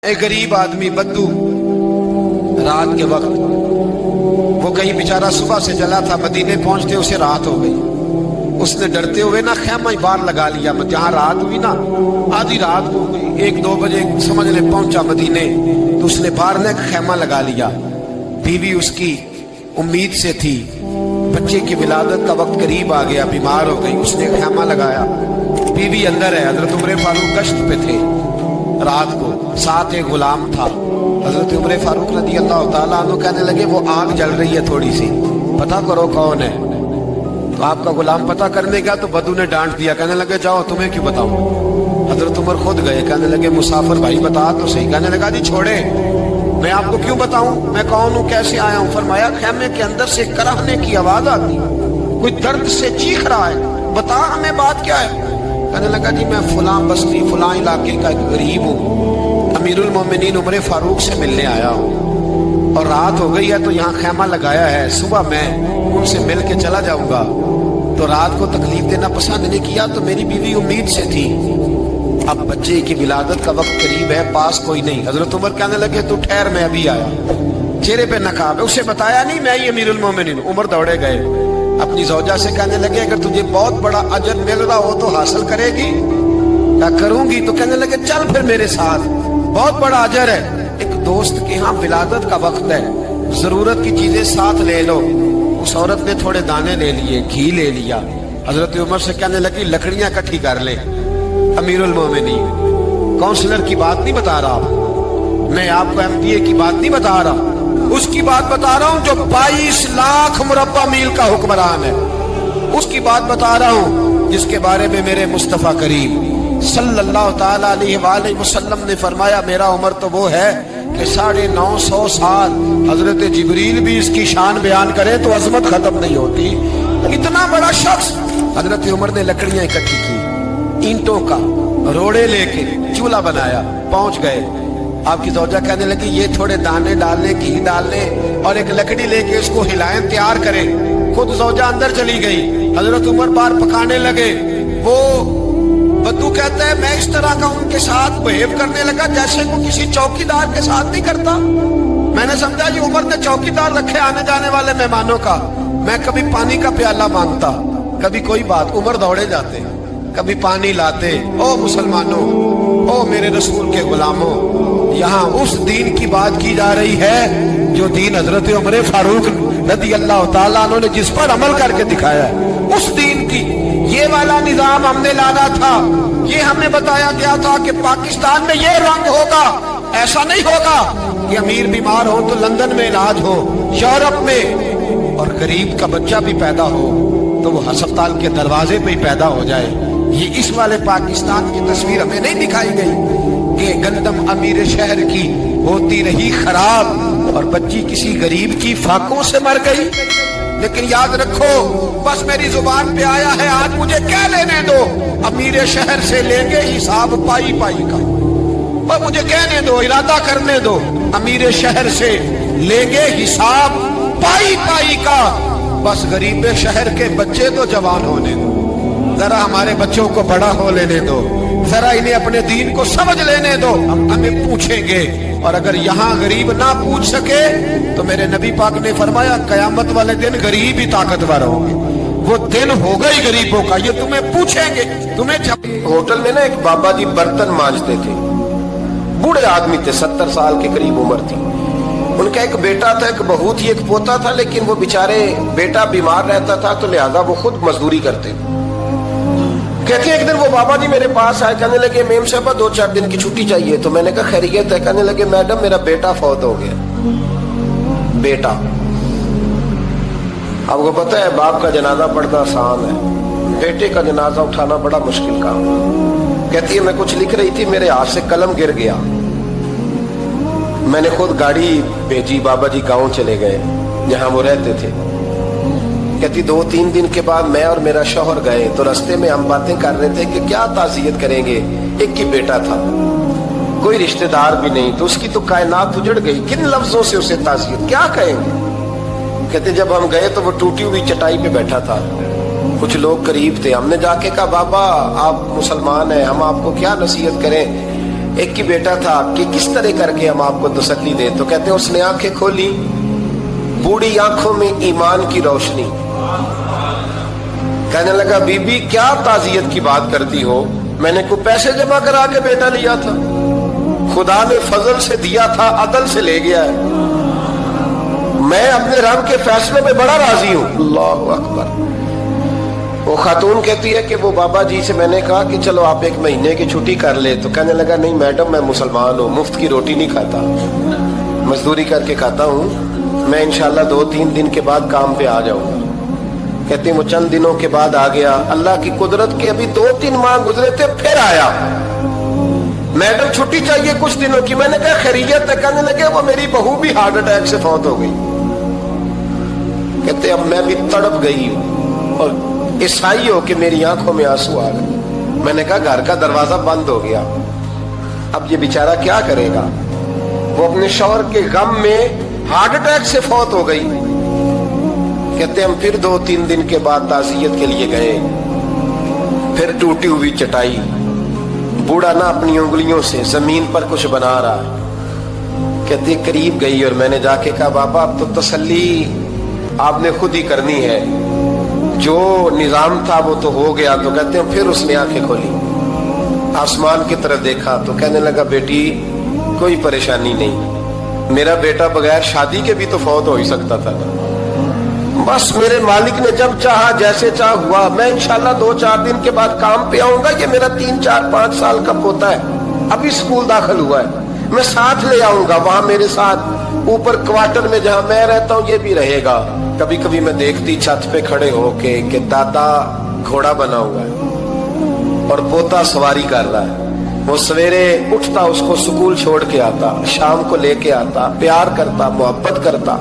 एक गरीब आदमी बद्दू रात के वक्त वो कहीं बेचारा सुबह से चला था, मदीने पहुंचते उसे रात हो गई। उसने डरते हुए ना खैमा ही बाहर लगा लिया। जहां रात हुई ना, आधी रात हो गई, 1-2 बजे समझ ले पहुंचा मदीने, तो उसने बाहर ने खैमा लगा लिया। बीवी उसकी उम्मीद से थी, बच्चे की विलादत का वक्त करीब आ गया, बीमार हो गई, उसने खैमा लगाया। बीवी अंदर है, हजरत उमर फारूक गश्त पे थे रात को, साथ एक गुलाम था। हजरत उमर फारूक रज़ी अल्लाह ताला अन्हु कहने लगे वो आग जल रही है थोड़ी सी, पता करो कौन है। तो आपका गुलाम पता करने गया तो बद्दू ने डांट दिया, कहने लगे जाओ तुम्हें क्यों बताऊं। हजरत उमर खुद गए, कहने लगे मुसाफिर भाई बता तो सही। कहने लगा जी छोड़े, मैं आपको क्यों बताऊं, मैं कौन हूं, कैसे आया हूं। फरमाया खैमे के अंदर से कराहने की आवाज आती, कोई दर्द से चीख रहा है, बता हमें बात क्या है। कहने लगा जी मैं फलां बस्ती फलां इलाके का एक गरीब हूँ, अमीरुल मोमिनीन उमर फारूक से मिलने आया हूँ और रात हो गई है तो यहाँ खैमा लगाया है, सुबह मैं उनसे मिल के चला जाऊंगा। तो रात को तकलीफ देना पसंद नहीं किया, तो मेरी बीवी उम्मीद से थी, अब बच्चे की विलादत का वक्त करीब है, पास कोई नहीं। हजरत उमर कहने लगे तू ठहर, मैं अभी आया। चेहरे पे नकाब है, उसे बताया नहीं मैं ही अमीरुल मोमिनीन। उमर दौड़े गए, अपनी ज़ौजा से कहने लगे अगर तुझे बहुत बड़ा अजर मिल रहा हो तो हासिल करेगी। क्या करूंगी, तो कहने लगे चल फिर मेरे साथ, बहुत बड़ा अजर है। एक दोस्त के यहाँ विलादत का वक्त है, जरूरत की चीजें साथ ले लो। उस औरत ने थोड़े दाने ले लिए, घी ले लिया। हजरत उमर से कहने लगी लकड़ियां इकट्ठी कर ले। अमीरुल मोमिनीन, काउंसलर की बात नहीं बता रहा, मैं आपको एमपीए की बात नहीं बता रहा, उसकी बात बता रहा हूं जो 22 लाख मुरब्बा मील का हुक्मरान है। उसकी बात बता रहा हूं जिसके बारे में मेरे मुस्तफा करीम सल्लल्लाहु ताला अलैहि वसल्लम ने फरमाया मेरा उम्र तो वो है कि 950 साल हजरत जिब्रील भी इसकी शान बयान करे तो अजमत खत्म नहीं होती। इतना बड़ा शख्स। हजरत उमर ने लकड़ियां इकट्ठी की, ईंटों का रोड़े लेके चूल्हा बनाया, पहुंच गए। आपकी ज़ौजा कहने लगी ये थोड़े दाने डालने, घी डालने और एक लकड़ी लेके इसको हिलाएं, तैयार करें। खुद ज़ौजा अंदर चली गई, हजरत उमर बाहर पकाने लगे। वो बद्दू कहता है मैं इस तरह का उनके साथ बिहेव करने लगा जैसे वो किसी चौकीदार के साथ नहीं करता। मैंने समझा जी उमर ने चौकीदार रखे आने जाने वाले मेहमानों का। मैं कभी पानी का प्याला मांगता, कभी कोई बात, उमर दौड़े जाते, कभी पानी लाते। ओ मुसलमानों, ओ मेरे रसूल के गुलामों, यहाँ उस दीन की बात की जा रही है जो दीन हजरत उमर फारूक रज़ी अल्लाह ताला अन्हु ने जिस पर अमल करके दिखाया है, उस दीन की। ये वाला निजाम हमने लाना था, ये हमें बताया गया था कि पाकिस्तान में ये रंग होगा, ऐसा नहीं होगा कि अमीर बीमार हो तो लंदन में इलाज हो, यूरोप में, और गरीब का बच्चा भी पैदा हो तो वो अस्पताल के दरवाजे पे ही पैदा हो जाए। ये इस वाले पाकिस्तान की तस्वीर हमें नहीं दिखाई गई कि गंदम अमीर शहर की होती रही खराब और बच्ची किसी गरीब की फाकों से मर गई। लेकिन याद रखो, बस मेरी जुबान पे आया है, आज मुझे क्या लेने दो, अमीर शहर से लेंगे हिसाब पाई पाई का। पर मुझे कहने दो, इरादा करने दो, अमीर शहर से लेंगे हिसाब पाई पाई का। बस गरीब शहर के बच्चे तो जवान होने दो, जरा हमारे बच्चों को बड़ा हो लेने दो, जरा इन्हें अपने दीन को समझ लेने दो, हम हमें पूछेंगे। और अगर यहाँ गरीब ना पूछ सके तो मेरे नबी पाक ने फरमाया कयामत वाले दिन गरीब ही ताकतवर होंगे। वो दिन होगा ही गरीबों का, ये तुम्हें पूछेंगे। तुम्हें होटल में ना एक बाबा जी बर्तन मांजते थे, बूढ़े आदमी थे, 70 साल के करीब उम्र थी। उनका एक बेटा था, एक बहू थी, एक पोता था, लेकिन वो बेचारे बेटा बीमार रहता था तो लिहाजा वो खुद मजदूरी करते। कहते हैं एक दिन वो बाबा जी मेरे पास आए, कहने लगे मेम साहब 2-4 दिन की छुट्टी चाहिए। तो मैंने कहा खैरियत है। कहने लगे मैडम मेरा बेटा फौत हो गया। बेटा, आपको पता है बाप का जनाजा पढ़ना आसान है, बेटे का जनाजा उठाना बड़ा मुश्किल काम। कहती है मैं कुछ लिख रही थी, मेरे हाथ से कलम गिर गया, मैंने खुद गाड़ी भेजी, बाबा जी गाँव चले गए जहाँ वो रहते थे। कहती 2-3 दिन के बाद मैं और मेरा शौहर गए तो रास्ते में हम बातें कर रहे थे कि क्या ताज़ियत करेंगे, एक ही बेटा था, कोई रिश्तेदार भी नहीं, तो उसकी तो कायनात उजड़ गई, किन लफ्जों से उसे ताज़ियत क्या कहेंगे। कहते जब हम गए तो वो टूटी हुई चटाई पे बैठा था, कुछ लोग करीब थे, हमने जाके कहा बाबा आप मुसलमान हैं, हम आपको क्या नसीहत करें। एक ही बेटा था कि किस तरह करके हम आपको तसल्ली दें। तो कहते हैं उसने आंखें खोली, बूढ़ी आंखों में ईमान की रोशनी। कहने लगा बीबी क्या ताजियत की बात करती हो, मैंने को पैसे जमा करा के बेटा लिया था, खुदा ने फजल से दिया था, अदल से ले गया है, मैं अपने रब के फैसलों में बड़ा राजी हूं। अल्लाहु अकबर। वो खातून कहती है कि वो बाबा जी से मैंने कहा कि चलो आप 1 महीने की छुट्टी कर ले, तो कहने लगा नहीं मैडम मैं मुसलमान हूँ, मुफ्त की रोटी नहीं खाता, मजदूरी करके खाता हूँ, मैं इंशाल्लाह 2-3 दिन के बाद काम पे आ जाऊंगा। कहते हैं वो चंद दिनों के बाद आ गया। अल्लाह की कुदरत के अभी 2-3 माह गुजरे थे, फिर आया, मैडम छुट्टी चाहिए कुछ दिनों की। मैंने कहा खैरियत है? कहने लगे वो मेरी बहू भी हार्ट अटैक से फौत हो गई। कहते अब मैं भी तड़प गई हूं और ईसाई हो कि मेरी आंखों में आंसू आ गए। मैंने कहा घर का दरवाजा बंद हो गया, अब ये बेचारा क्या करेगा। वो अपने शौहर के गम में हार्ट अटैक से फौत हो गई। कहते हम फिर 2-3 दिन के बाद ताज़ियत के लिए गए, फिर टूटी हुई चटाई, बूढ़ा ना अपनी उंगलियों से जमीन पर कुछ बना रहा है। कहते करीब गई और मैंने जाके कहा बाबा अब तो तसल्ली आपने खुद ही करनी है, जो निजाम था वो तो हो गया। तो कहते हैं फिर उसने आंखें खोली, आसमान की तरफ देखा तो कहने लगा बेटी कोई परेशानी नहीं, मेरा बेटा बगैर शादी के भी तो फौत हो ही सकता था, बस मेरे मालिक ने जब चाहा जैसे चाह हुआ। मैं इंशाल्लाह 2-4 दिन के बाद काम पे आऊंगा। ये मेरा 3-4-5 साल का पोता है, अभी स्कूल दाखिल हुआ है, मैं साथ ले आऊंगा, वहां मेरे साथ ऊपर क्वार्टर में जहां मैं रहता हूं ये भी रहेगा। कभी कभी मैं देखती छत पे खड़े होके कि दादा घोड़ा बना हुआ है और पोता सवारी कर रहा है। वो सवेरे उठता, उसको स्कूल छोड़ के आता, शाम को लेके आता, प्यार करता, मोहब्बत करता।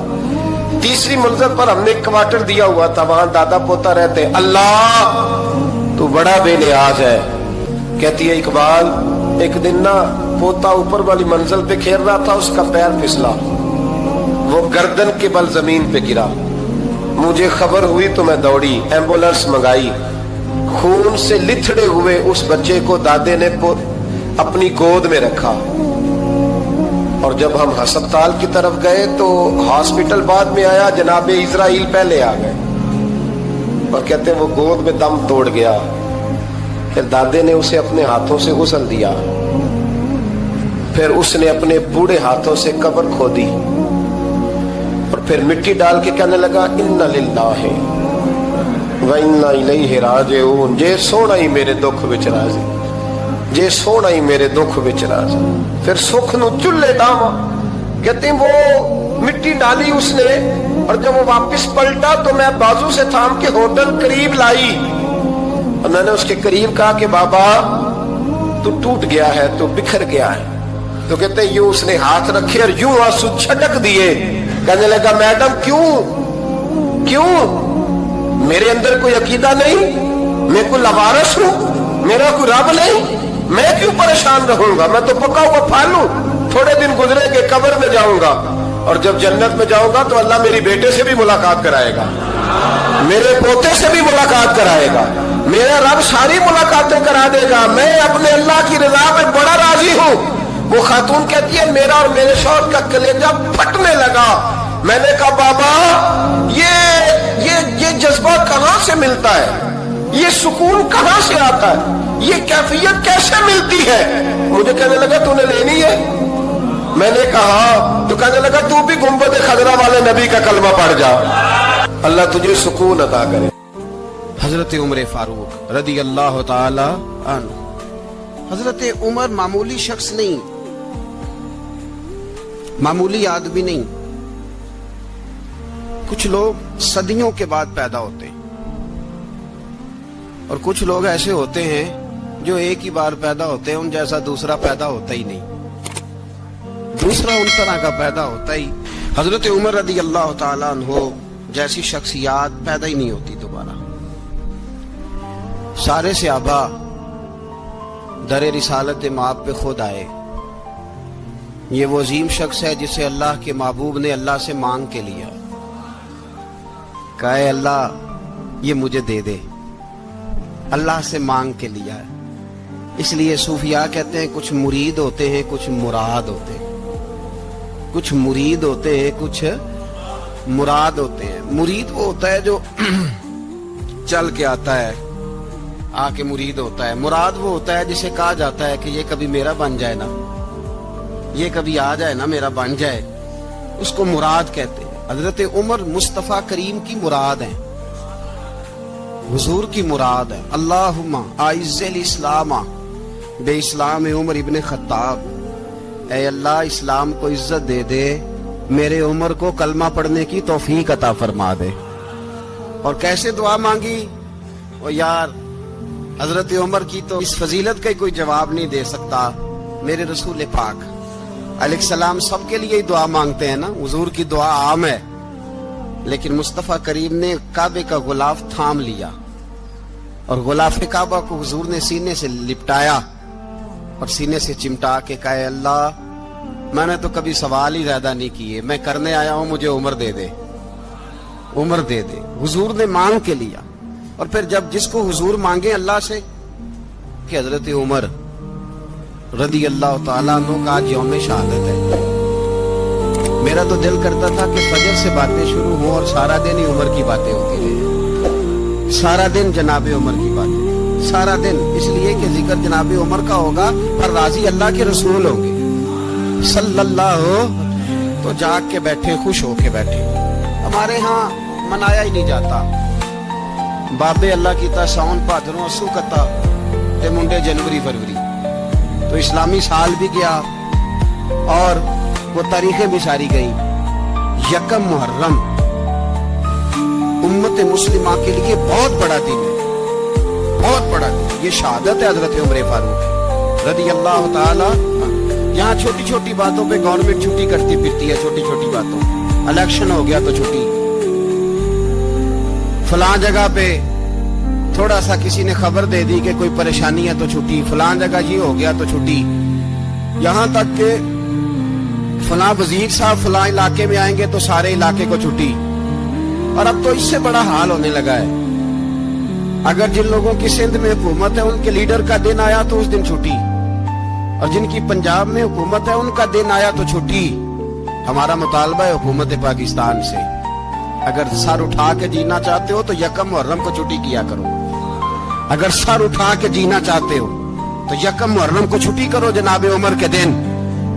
तीसरी मंजिल पर हमने क्वार्टर दिया हुआ था, वहां दादा पोता रहते। अल्लाह तू बड़ा बेनियाज है। कहती है इकबाल एक दिन ना पोता ऊपर वाली मंजिल पे खेल रहा था, उसका पैर फिसला, वो गर्दन के बल जमीन पे गिरा। मुझे खबर हुई तो मैं दौड़ी, एम्बुलेंस मंगाई। खून से लिथड़े हुए उस बच्चे को दादे ने अपनी गोद में रखा और जब हम अस्पताल की तरफ गए तो हॉस्पिटल बाद में आया, जनाबे इजराइल पहले आ गए और कहते वो गोद में दम तोड़ गया। फिर दादे ने उसे अपने हाथों से गुसल दिया, फिर उसने अपने बूढ़े हाथों से कब्र खोदी और फिर मिट्टी डाल के कहने लगा इन्ना लिल्लाहि व इन्ना इलैहि राजिऊन। जे सोना ही मेरे दुख विच राजी, जे सोना ही मेरे दुख विच राजी। फिर सुख नु चुल्ले डावा। कहते वो मिट्टी डाली उसने और जब वो वापस पलटा तो मैं बाजू से थाम के होटल करीब लाई और मैंने उसके करीब कहा कि बाबा तू टूट गया है, तू बिखर गया है। तो कहते यूं उसने हाथ रखे और यूं आंसू छटक दिए। कहने लगा मैडम क्यों क्यों, मेरे अंदर कोई अकीदा नहीं, मैं कोई लवारस हूं, मेरा कोई रब नहीं, मैं क्यों परेशान रहूंगा, मैं तो पका हुआ फल हूं। थोड़े दिन गुजरेंगे कब्र में जाऊंगा और जब जन्नत में जाऊंगा तो अल्लाह मेरी बेटे से भी मुलाकात कराएगा, मेरे पोते से भी मुलाकात कराएगा, मेरा रब सारी मुलाकातें करा देगा। मैं अपने अल्लाह की रजा में बड़ा राजी हूं। वो खातून कहती है मेरा और मेरे शौहर का कलेजा फटने लगा। मैंने कहा बाबा ये जज्बा कहां से मिलता है, ये सुकून कहां से आता है, ये कैफियत कैसे मिलती है। मुझे कहने लगा तूने लेनी है। मैंने कहा तो कहने लगा तू भी गुंबद खजरा वाले नबी का कलमा पढ़ जा, अल्लाह तुझे सुकून अता करे। हजरत उमर फारूक रदी अल्लाह ताला अन्हु। हजरत उमर मामूली शख्स नहीं, मामूली आदमी नहीं। कुछ लोग सदियों के बाद पैदा होते हैं और कुछ लोग ऐसे होते हैं जो एक ही बार पैदा होते हैं, उन जैसा दूसरा पैदा होता ही नहीं, दूसरा उन तरह का पैदा होता ही। हजरत उमर रदी अल्लाह ताला अन्हु जैसी शख्सियत पैदा ही नहीं होती दोबारा। सारे सहाबा दरे रिसालत माप पे खुद आए। ये वो अजीम शख्स है जिसे अल्लाह के महबूब ने अल्लाह से मांग के लिया, कहा अल्लाह ये मुझे दे दे, अल्लाह से मांग के लिया है। اس لیے صوفیاء کہتے ہیں کچھ مرید ہوتے ہیں کچھ مراد ہوتے ہیں، کچھ مرید ہوتے ہیں کچھ مراد ہوتے ہیں۔ مرید وہ ہوتا ہے جو چل کے آتا ہے، آ کے مرید ہوتا ہے۔ مراد وہ ہوتا ہے جسے کہا جاتا ہے کہ یہ کبھی میرا بن جائے نا، یہ کبھی آ جائے نا، میرا بن جائے، اس کو مراد کہتے ہیں۔ حضرت عمر مصطفیٰ کریم کی مراد ہیں، حضور کی مراد ہے۔ اللہم اعز الاسلام بے اسلام عمر ابن خطاب، اے اللہ اسلام کو عزت دے دے، میرے عمر کو کلمہ پڑھنے کی توفیق عطا فرما دے۔ اور کیسے دعا مانگی؟ اور یار حضرت عمر کی تو اس فضیلت کا کوئی جواب نہیں دے سکتا۔ میرے رسول پاک علیہ السلام سب کے لیے ہی دعا مانگتے ہیں نا، حضور کی دعا عام ہے، لیکن مصطفیٰ کریم نے کعبے کا غلاف تھام لیا اور غلاف کعبہ کو حضور نے سینے سے لپٹایا اور سینے سے چمٹا کے کہا اے اللہ میں نے تو کبھی سوال ہی زیادہ نہیں کیے، میں کرنے آیا ہوں، مجھے عمر دے دے، عمر دے دے۔ حضور نے مانگ کے لیا۔ اور پھر جب جس کو حضور مانگے اللہ سے کہ حضرت عمر رضی اللہ تعالیٰ عنہ کا آج یوم شہادت ہے، میرا تو دل کرتا تھا کہ فجر سے باتیں شروع ہوں اور سارا دن ہی عمر کی باتیں ہوتی رہیں، سارا دن جناب عمر کی باتیں، سارا دن، اس لیے کہ ذکر جناب عمر کا ہوگا پر راضی اللہ کے رسول ہوں گے صلی اللہ ہو، تو جاگ کے بیٹھے، خوش ہو کے بیٹھے۔ ہمارے ہاں منایا ہی نہیں جاتا، بابے اللہ کی تا ساؤن بھادروں اسو کتا تے منڈے جنوری فروری، تو اسلامی سال بھی گیا اور وہ تاریخیں بھی ساری گئی۔ یکم محرم امت مسلمہ کے لیے بہت بڑا دن ہے، بہت بڑا دن، یہ شہادت ہے حضرت عمر فاروق رضی اللہ تعالی۔ یہاں چھوٹی چھوٹی باتوں پہ گورنمنٹ چھٹی کرتی پھرتی ہے، چھوٹی چھوٹی باتوں، الیکشن ہو گیا تو چھٹی، فلاں جگہ پہ تھوڑا سا کسی نے خبر دے دی کہ کوئی پریشانی ہے تو چھٹی، فلاں جگہ یہ ہو گیا تو چھٹی، یہاں تک کہ فلاں وزیر صاحب فلاں علاقے میں آئیں گے تو سارے علاقے کو چھٹی۔ اور اب تو اس سے بڑا حال ہونے لگا ہے، اگر جن لوگوں کی سندھ میں حکومت ہے ان کے لیڈر کا دن آیا تو اس دن چھٹی، اور جن کی پنجاب میں حکومت ہے ان کا دن آیا تو چھٹی۔ ہمارا مطالبہ ہے حکومت پاکستان سے، اگر سر اٹھا کے جینا چاہتے ہو تو یکم محرم کو چھٹی کیا کرو، اگر سر اٹھا کے جینا چاہتے ہو تو یکم محرم کو چھٹی کرو جناب عمر کے دن،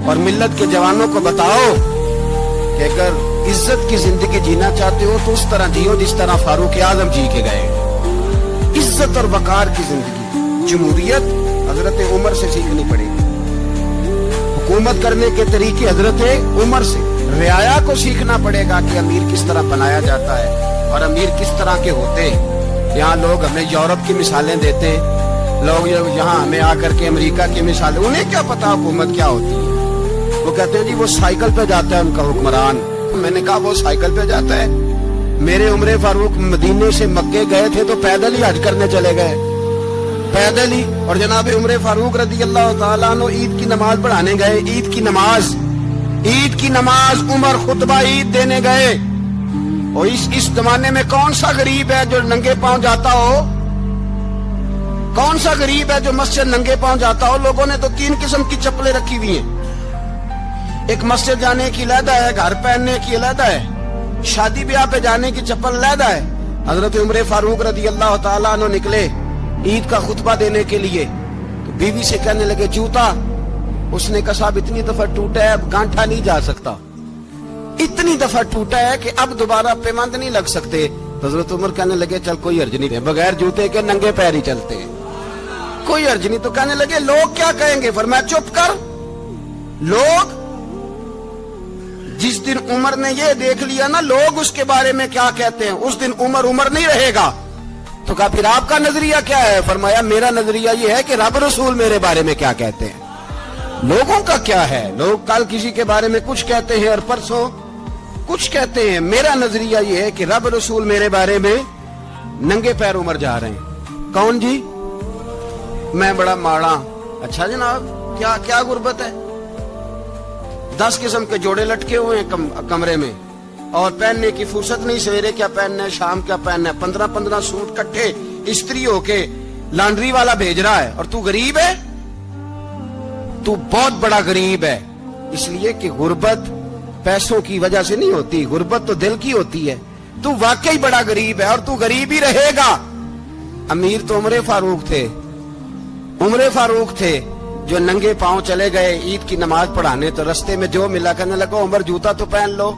اور ملت کے جوانوں کو بتاؤ کہ اگر عزت کی زندگی جینا چاہتے ہو تو اس طرح جیو جس طرح فاروق اعظم جی کے گئے، عزت اور وقار کی زندگی۔ جمہوریت حضرت عمر سے سیکھنی پڑے گی، حکومت کرنے کے طریقے حضرت عمر سے، رعایا کو سیکھنا پڑے گا کہ امیر کس طرح بنایا جاتا ہے اور امیر کس طرح کے ہوتے ہیں۔ یہاں لوگ ہمیں یورپ کی مثالیں دیتے ہیں، لوگ یہاں ہمیں آ کر کے امریکہ کی مثالیں، انہیں کیا پتا حکومت کیا ہوتی ہے؟ وہ کہتے ہیں جی وہ سائیکل پہ جاتا ہے ان کا حکمران۔ میں نے کہا وہ سائیکل پہ جاتا ہے؟ میرے عمر فاروق مدینے سے مکے گئے تھے تو پیدل ہی حج کرنے چلے گئے، پیدل ہی۔ اور جناب عمر فاروق رضی اللہ تعالیٰ عنہ عید کی نماز پڑھانے گئے، عید کی نماز عمر خطبہ عید دینے گئے۔ اور اس زمانے میں کون سا غریب ہے جو ننگے پاؤں جاتا ہو؟ کون سا غریب ہے جو مسجد ننگے پاؤں جاتا ہو؟ لوگوں نے تو 3 قسم کی چپلیں رکھی ہوئی ہیں، ایک مسجد جانے کی علیحدہ ہے، گھر پہننے کی علیحدہ ہے، شادی بیاہ پہ جانے کی چپل علیحدہ ہے۔ حضرت عمر فاروق رضی اللہ تعالیٰ عنہ نکلے عید کا خطبہ دینے کے لیے تو بیوی سے کہنے لگے جوتا، اس نے کہا صاحب اتنی دفعہ ٹوٹا ہے اب گانٹھا نہیں جا سکتا، اتنی دفعہ ٹوٹا ہے کہ اب دوبارہ پیمند نہیں لگ سکتے۔ حضرت عمر کہنے لگے چل کوئی حرج نہیں ہے، بغیر جوتے کے ننگے پیر ہی چلتے ہیں، کوئی حرج نہیں۔ تو کہنے لگے لوگ کیا کہیں گے؟ فرمایا چپ کر، لوگ جس دن عمر نے یہ دیکھ لیا نا لوگ اس کے بارے میں کیا کہتے ہیں، اس دن عمر نہیں رہے گا۔ تو کہا پھر آپ کا نظریہ کیا ہے؟ فرمایا میرا نظریہ یہ ہے کہ رب رسول میرے بارے میں کیا کہتے ہیں، لوگوں کا کیا ہے؟ لوگ کل کسی کے بارے میں کچھ کہتے ہیں اور پرسوں کچھ کہتے ہیں، میرا نظریہ یہ ہے کہ رب رسول میرے بارے میں ننگے پیر عمر جا رہے ہیں۔ کون جی؟ میں بڑا ماڑا۔ اچھا جناب کیا غربت ہے؟ 10 قسم کے جوڑے لٹکے ہوئے ہیں کمرے میں اور پہننے کی فرصت نہیں، سویرے کیا پہننا ہے، شام کیا پہننا ہے، 15 سوٹ کٹھے استری ہو کے لانڈری والا بھیج رہا ہے اور تو غریب ہے۔ तू बहुत बड़ा गरीब है। इसलिए कि गुर्बत पैसों की वजह से नहीं होती, गुर्बत तो दिल की होती है। तू वाकई बड़ा गरीब है और तू गरीब ही रहेगा। अमीर तो उमर फारूक थे, उमर फारूक थे जो नंगे पांव चले गए ईद की नमाज पढ़ाने, तो रास्ते में जो मिला कहने लगा उमर जूता तो पहन लो।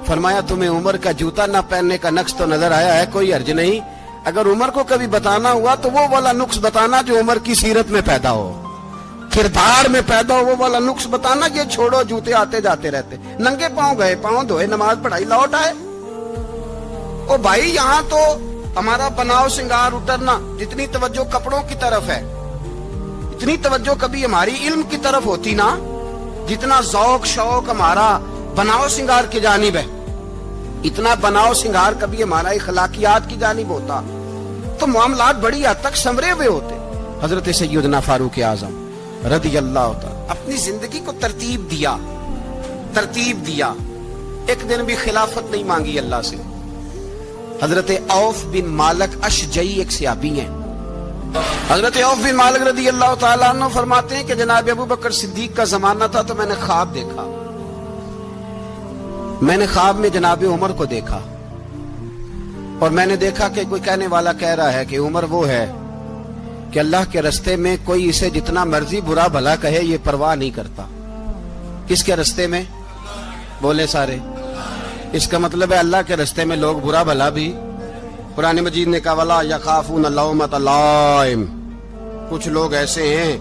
फरमाया तुम्हें उमर का जूता ना पहनने का नक्श तो नजर आया है, कोई हर्ज नहीं। अगर उमर को कभी बताना हुआ तो वो वाला नुक्स बताना जो उमर की सीरत में पैदा हो, किरदार में पैदा हो, वो वाला नुक्स बताना। ये छोड़ो जूते आते जाते रहते, नंगे पांव गए, पांव धोए, नमाज पढ़ाई, लौट आए। ओ भाई यहाँ तो हमारा बनाव श्रृंगार उतरना, जितनी तवज्जो कपड़ों की तरफ है, इतनी तवज्जो कभी हमारी इल्म की तरफ होती ना, जितना जौक शौक हमारा बनाव श्रृंगार की जानिब है, इतना बनाव श्रृंगार कभी हमारा इखलाकियात की जानिब होता तो मामलात बड़ी हद तक संवरे हुए होते। हजरत सैयदना फारूक आजम रदी अल्लाह तआला अपनी जिंदगी को तरतीब दिया। एक दिन भी खिलाफत नहीं मांगी अल्लाह से। हजरत औफ बिन मालिक अशजई एक सहाबी हैं। हजरत औफ बिन मालिक रदी अल्लाह तआला अन्हु फरमाते हैं कि जनाब अबू बकर सिद्दीक का जमाना था तो मैंने ख्वाब देखा। मैंने ख्वाब में जनाब उमर को देखा और मैंने देखा कि कोई कहने वाला कह रहा है कि उमर वो है कि अल्लाह के रास्ते में कोई इसे जितना मर्जी बुरा भला कहे ये परवाह नहीं करता। किसके रास्ते में? बोले सारे। इसका मतलब है अल्लाह के रास्ते में लोग बुरा भला भी, कुरान मजीद ने कहा वला यखाफून लौमत लाइम, कुछ लोग ऐसे हैं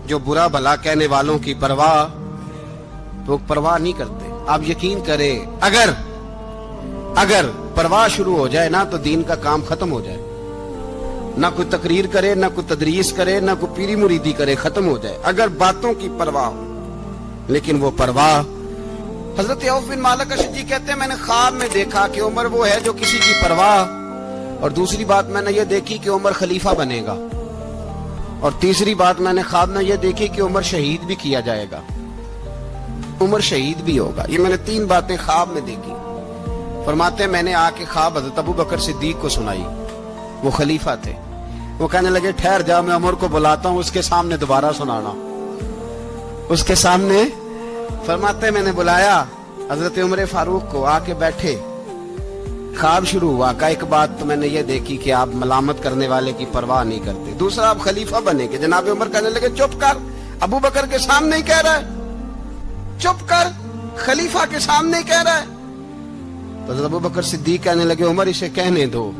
जो बुरा भला कहने वालों की परवाह नहीं करते। आप यकीन करें अगर परवाह शुरू हो जाए ना तो दीन का काम खत्म हो जाए। ना कोई तकरीर करे, ना कोई तदरीस करे, ना कोई पीरी मुरीदी करे, खत्म हो जाए अगर बातों की परवाह हो। लेकिन वो परवाह, हजरत औफ बिन मालिक अशजी कहते हैं मैंने ख्वाब में देखा कि उमर वो है जो किसी की परवाह, और दूसरी बात मैंने ये देखी कि उमर खलीफा बनेगा, और तीसरी बात मैंने ख्वाब में ये देखी कि उमर शहीद भी किया जाएगा, उमर शहीद भी होगा। ये मैंने तीन बातें ख्वाब में देखी। फरमाते मैंने आके ख्वाब हजरत अबू बकर सिद्दीक को सुनाई, वो खलीफा थे। वो कहने लगे ठहर जा, मैं उमर को बुलाता हूँ, उसके सामने दोबारा सुनाना। उसके सामने फरमाते मैंने बुलाया हजरत उमर फारूक को, आके बैठे, ख्वाब शुरू हुआ। का एक बात तो मैंने ये देखी कि आप मलामत करने वाले की परवाह नहीं करते, दूसरा आप खलीफा बनेंगे। जनाब उमर कहने लगे चुप कर, अबू बकर के सामने ही कह रहा है, चुप कर, खलीफा के सामने ही कह रहा है। तो अबू बकर सिद्दीक कहने लगे उमर इसे कहने दो,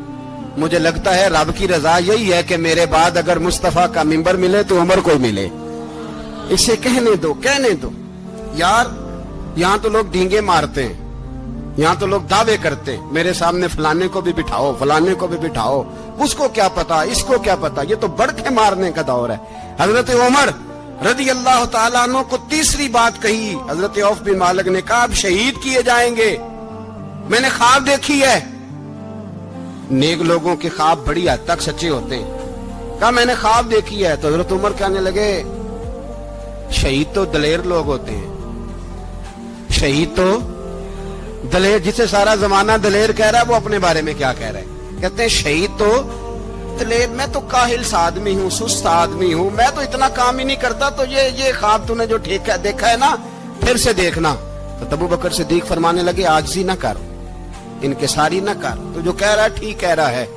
मुझे लगता है रब की रजा यही है कि मेरे बाद अगर मुस्तफा का मिंबर मिले तो उमर को मिले, इसे कहने दो। यार यहाँ तो लोग डींगे मारते हैं, यहाँ तो लोग दावे करते हैं, मेरे सामने फलाने को भी बिठाओ, फलाने को भी बिठाओ, उसको क्या पता, इसको क्या पता, ये तो बढ़ के मारने का दौर है। हजरत उमर रदी अल्लाह तआला अन्हु को तीसरी बात कही। हजरत औफ बिन मालिक ने कहा आप शहीद किए जाएंगे, मैंने ख्वाब देखी है। नेक लोगों के ख्वाब बड़ी हद तक सच्चे होते हैं। कहा मैंने ख्वाब देखी है। तो हजरत उमर कहने लगे शहीद तो दलेर लोग होते हैं, शहीद तो दलेर, जिसे सारा जमाना दलेर कह रहा है वो अपने बारे में क्या कह रहा है? कहते हैं शहीद तो दलेर, मैं तो काहिल सा आदमी हूँ, सुस्त आदमी हूँ, मैं तो इतना काम ही नहीं करता, तो ये ख्वाब तूने जो देखा है ना फिर से देखना। तो अबू बकर सिद्दीक फरमाने लगे आजिज़ी न कर, इनकिसारी न कर, तो जो कह रहा है ठीक कह रहा है,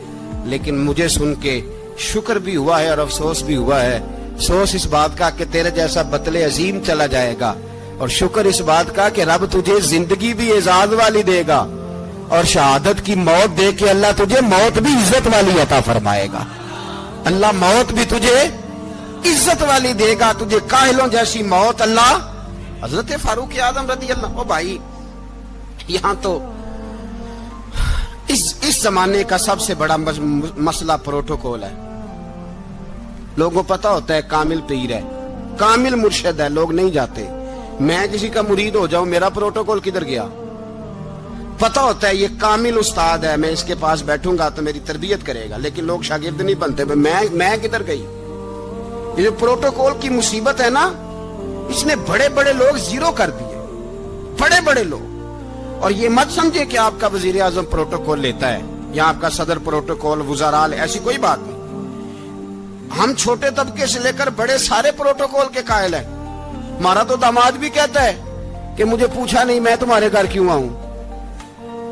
लेकिन मुझे सुन के शुक्र भी हुआ है और अफसोस भी हुआ है। अफसोस इस बात का कि तेरे जैसा बतले अजीम चला जाएगा, और शुक्र इस बात का कि रब तुझे जिंदगी भी एजाज वाली देगा, और शहादत की मौत दे के अल्लाह तुझे मौत भी इज्जत वाली अता फरमाएगा। अल्लाह मौत भी तुझे इज्जत वाली देगा, तुझे काहिलों जैसी मौत अल्लाह। हजरत फारूक आजम रदी अल्लाह, ओ भाई यहाँ तो इस जमाने का सबसे बड़ा मसला प्रोटोकॉल है। लोगों को पता होता है कामिल पीर है, कामिल मुर्शिद है, लोग नहीं जाते। मैं किसी का मुरीद हो जाऊं, मेरा प्रोटोकॉल किधर गया? पता होता है ये कामिल उस्ताद है, मैं इसके पास बैठूंगा तो मेरी तरबियत करेगा, लेकिन लोग शागिर्द नहीं बनते। मैं किधर गई? ये जो प्रोटोकॉल की मुसीबत है ना, इसने बड़े बड़े लोग जीरो कर दिए, बड़े बड़े लोग। और ये मत समझे कि आपका वजीर आजम प्रोटोकॉल लेता है या आपका सदर प्रोटोकॉल, वुज़ारा, ऐसी कोई बात नहीं। हम छोटे तबके से लेकर बड़े सारे प्रोटोकॉल के कायल हैं। हमारा तो दामाद भी कहता है कि मुझे पूछा नहीं मैं तुम्हारे घर क्यों आऊं।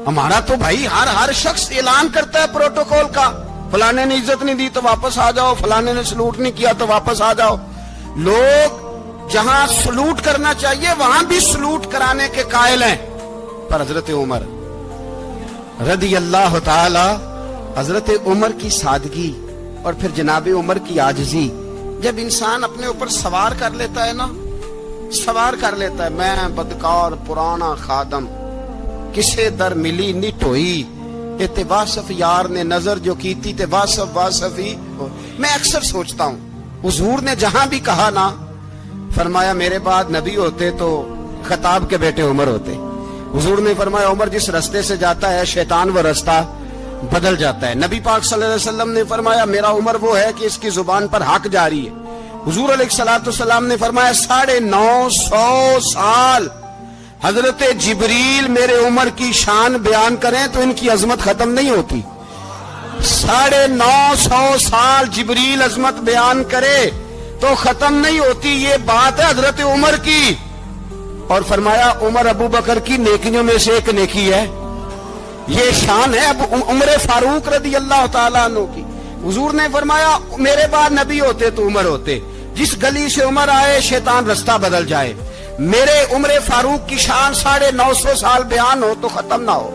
हमारा तो भाई हर शख्स ऐलान करता है प्रोटोकॉल का, फलाने ने इज्जत नहीं दी तो वापस आ जाओ, फलाने ने सलूट नहीं किया तो वापस आ जाओ। लोग जहां सलूट करना चाहिए वहां भी सलूट कराने के कायल हैं। पर हजरत उमर रदी अल्लाह ताला, हजरत उमर की सादगी और फिर जनाबे उमर की आजिजी, जब इंसान अपने ऊपर सवार कर लेता है ना, सवार कर लेता है, मैं बदकार पुराना खादम किसे दर मिली निट होई, ते वासफ यार ने नजर जो की थी ते वासफ वासफ ही। मैं अक्सर सोचता हूं हुजूर ने जहां भी कहा ना, फरमाया मेरे बाद नबी होते तो खताब के बेटे उमर होते। हुजूर ने फरमाया उमर जिस रास्ते से जाता है शैतान वो रास्ता बदल जाता है। नबी पाक सल्लल्लाहु अलैहि वसल्लम ने फरमाया मेरा उमर वो है कि इसकी जुबान पर हक जारी है। हुजूर अलैहिस्सलाम ने फरमाया 950 साल हजरत जिब्रील मेरे उमर की शान बयान करें तो इनकी अजमत खत्म नहीं होती। 950 साल जिब्रील अजमत बयान करे तो खत्म नहीं होती। ये बात है हजरत उमर की। और फरमाया उमर अबू बकर की नेकियों में से एक नेकी है, ये शान है अब उमर फारूक रदी अल्लाह ताला अन्हु की। हुजूर ने फरमाया मेरे बाद नबी होते तो उमर होते, जिस गली से उमर आए शैतान रास्ता बदल जाए। मेरे उमर फारूक की शान 950 साल बयान हो तो खत्म ना हो।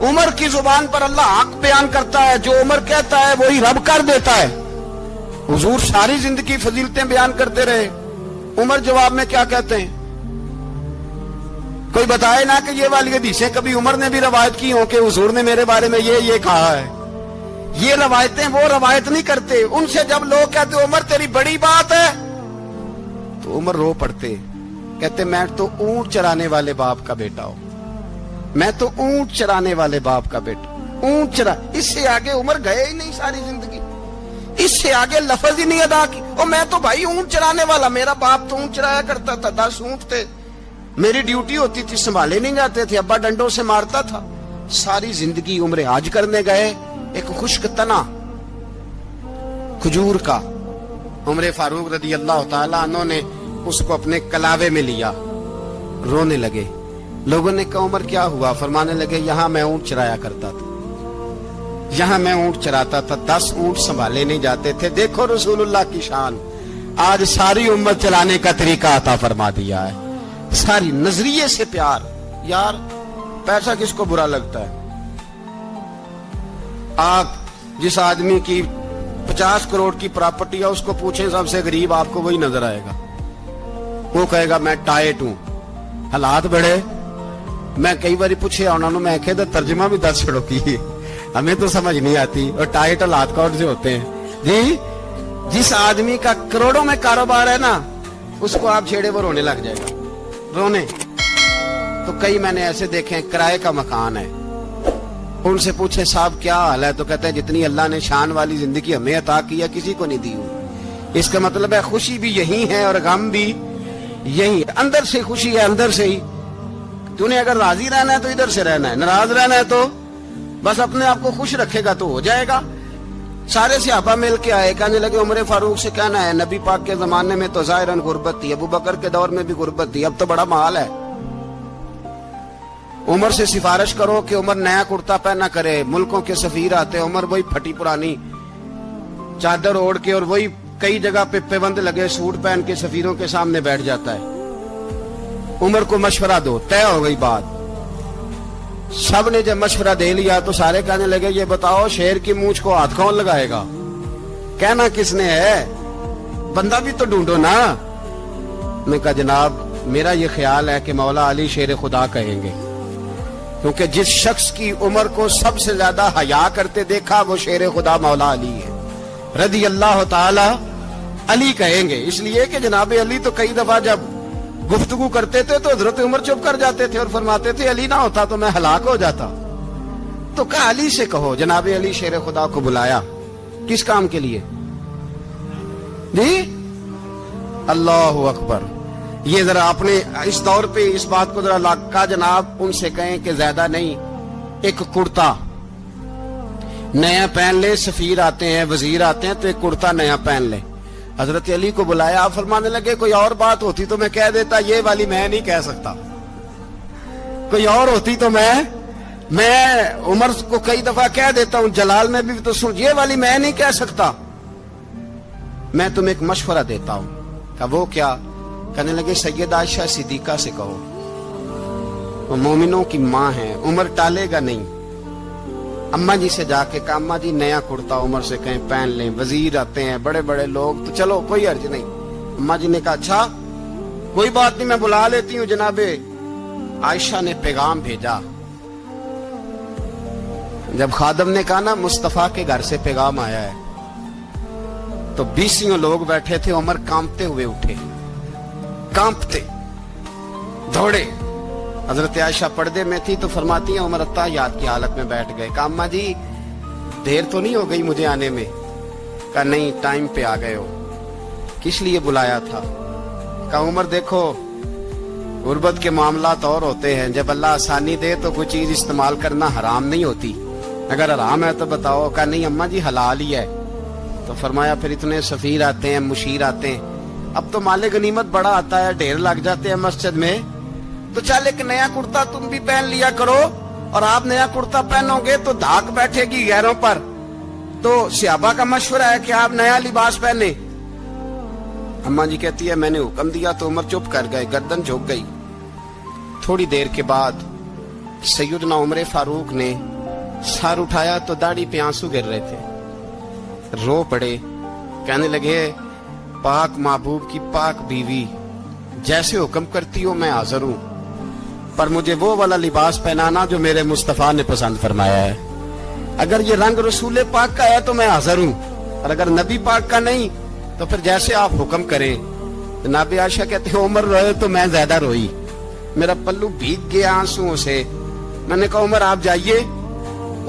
उमर की जुबान पर अल्लाह हक बयान करता है, जो उमर कहता है वही रब कर देता है। हुजूर सारी जिंदगी फजीलतें बयान करते रहे, उमर जवाब में क्या कहते हैं? कोई बताए ना कि ये वाली हदीसें कभी उमर ने भी रवायत की हो कि हुजूर ने मेरे बारे में ये कहा है। ये रवायतें वो रवायत नहीं करते। उनसे जब लोग कहते उमर तेरी बड़ी बात है तो उमर रो पड़ते, कहते मैं तो ऊंट चराने वाले बाप का बेटा हूं, मैं तो ऊंट चराने वाले बाप का बेटा, ऊंट चरा। इससे आगे उमर गए ही नहीं सारी जिंदगी, इससे आगे लफ्ज ही नहीं अदा की। और मैं तो भाई ऊंट चराने वाला, मेरा बाप तो ऊंट चराया करता था, 10 ऊंट थे, मेरी ड्यूटी होती थी, संभाले नहीं जाते थे, अब्बा डंडों से मारता था। सारी जिंदगी उम्र हाज करने गए, एक खुश्क तना खजूर का उमर फारूक रदी अल्लाह ताला अन्हु ने उसको अपने कलावे में लिया, रोने लगे। लोगों ने कहा उमर क्या हुआ? फरमाने लगे यहां मैं ऊंट चराया करता था, यहां मैं ऊंट चराता था, 10 ऊंट संभाले नहीं जाते थे। देखो रसूलुल्लाह की शान, आज सारी उम्मत चलाने का तरीका अता फरमा दिया है। सारी नजरिए से प्यार। यार पैसा किसको बुरा लगता है? आप जिस आदमी की 50 करोड़ की प्रॉपर्टी है उसको पूछें सबसे गरीब, आपको वही नजर आएगा। वो कहेगा मैं टाइट हूं, हालात बड़े। मैं कई बार पूछे उन्होंने, मैं कहे तो तर्जमा भी 10 छड़ो की, हमें तो समझ नहीं आती। और टाइट हालात कौन से होते हैं जी? जिस आदमी का करोड़ों में कारोबार है ना, उसको आप छेड़े वो रोने लग जाएगा, रोने। तो कई मैंने ऐसे देखे हैं, किराए का मकान है, उनसे पूछे साहब क्या हाल है, तो कहते हैं जितनी अल्लाह ने शान वाली जिंदगी हमें अता की है किसी को नहीं दी हुई। इसका मतलब है खुशी भी यही है और गम भी यही। अंदर से खुशी है, अंदर से ही। तूने अगर राजी रहना है तो इधर से रहना है, नाराज रहना है तो बस अपने आप को खुश रखेगा तो हो जाएगा। सारे सहाबा मिल के आए, कहने लगे उमर फारूक से कहना है नबी पाक के जमाने में तो जाहिरन गुर्बत थी, अबू बकर के दौर में भी गुर्बत थी, अब तो बड़ा माल है। उमर से सिफारिश करो कि उमर नया कुर्ता पहना करे। मुल्कों के सफीर आते, उमर वही फटी पुरानी चादर ओढ़ के और वही कई जगह पे पेबंद लगे सूट पहन के सफीरों के सामने बैठ जाता है। उमर को मशवरा दो, तय हो गई बात। सब ने जब मशवरा दे लिया तो सारे कहने लगे ये बताओ शेर की मूंछ को हाथ कौन लगाएगा? कहना किसने है, बंदा भी तो ढूंढो ना। मैं कहा जनाब मेरा ये ख्याल है कि मौला अली शेर खुदा कहेंगे, क्योंकि जिस शख्स की उम्र को सबसे ज्यादा हया करते देखा वो शेर खुदा मौला अली है रदी अल्लाह ताला। अली कहेंगे इसलिए कि जनाब अली तो कई दफा जब गुफ्तगू करते थे तो हजरत उमर चुप कर जाते थे और फरमाते थे अली ना होता तो मैं हलाक हो जाता। तो कहा अली से कहो। जनाब अली शेर खुदा को बुलाया, किस काम के लिए जी? अल्लाह अकबर। ये जरा आपने इस दौर पे इस बात को जरा लाका जनाब उनसे कहें कि ज्यादा नहीं, एक कुर्ता नया पहन ले, सफीर आते हैं वजीर आते हैं तो एक कुर्ता नया पहन ले। حضرت علی کو بلایا, آپ فرمانے لگے کوئی اور بات ہوتی تو میں کہہ دیتا, یہ والی میں نہیں کہہ سکتا. کوئی اور ہوتی تو میں عمر کو کئی دفعہ کہہ دیتا ہوں, جلال میں بھی تو سن, یہ والی میں نہیں کہہ سکتا. میں تمہیں ایک مشورہ دیتا ہوں. کہا وہ کیا؟ کہنے لگے سیدہ عائشہ صدیقہ سے کہو, وہ مومنوں کی ماں ہے, عمر ٹالے گا نہیں. اماں جی سے جا کے کہا اماں جی نیا کرتا عمر سے کہیں پہن لیں, وزیر آتے ہیں, بڑے بڑے لوگ, تو چلو کوئی حرج نہیں. اماں جی نے کہا اچھا کوئی بات نہیں, میں بلا لیتی ہوں. جناب عائشہ نے پیغام بھیجا. جب خادم نے کہا نا مصطفیٰ کے گھر سے پیغام آیا ہے, تو 20 لوگ بیٹھے تھے. عمر کانپتے ہوئے اٹھے, کانپتے دوڑے. حضرت عائشہ پردے میں تھی تو فرماتی ہیں عمر اتحیات کی حالت میں بیٹھ گئے. کہا اماں جی دیر تو نہیں ہو گئی مجھے آنے میں؟ کہا نہیں, ٹائم پہ آ گئے ہو. کس لیے بلایا تھا؟ کہا عمر دیکھو غربت کے معاملات اور ہوتے ہیں, جب اللہ آسانی دے تو کوئی چیز استعمال کرنا حرام نہیں ہوتی, اگر حرام ہے تو بتاؤ. کہا نہیں اماں جی حلال ہی ہے. تو فرمایا پھر اتنے سفیر آتے ہیں, مشیر آتے ہیں, اب تو مال غنیمت بڑا آتا ہے, ڈھیر لگ جاتے ہیں مسجد میں, تو چل ایک نیا کرتا تم بھی پہن لیا کرو, اور آپ نیا کرتا پہنو گے تو دھاک بیٹھے گی غیروں پر. تو صحابہ کا مشورہ ہے کہ آپ نیا لباس پہنے. اماں جی کہتی ہے میں نے حکم دیا تو عمر چپ کر گئے, گردن جھک گئی. تھوڑی دیر کے بعد سیدنا عمر فاروق نے سر اٹھایا تو داڑھی پہ آنسو گر رہے تھے, رو پڑے. کہنے لگے پاک محبوب کی پاک بیوی, جیسے حکم کرتی ہو میں حاضر ہوں, پر مجھے وہ والا لباس پہنانا جو میرے مصطفیٰ نے پسند فرمایا ہے. اگر یہ رنگ رسول پاک کا ہے تو میں حاضر ہوں, اور اگر نبی پاک کا نہیں تو پھر جیسے آپ حکم کریں. جناب عائشہ کہتے ہیں عمر روئے تو میں زیادہ روئی, میرا پلو بھیگ گیا آنسوؤں سے. میں نے کہا عمر آپ جائیے.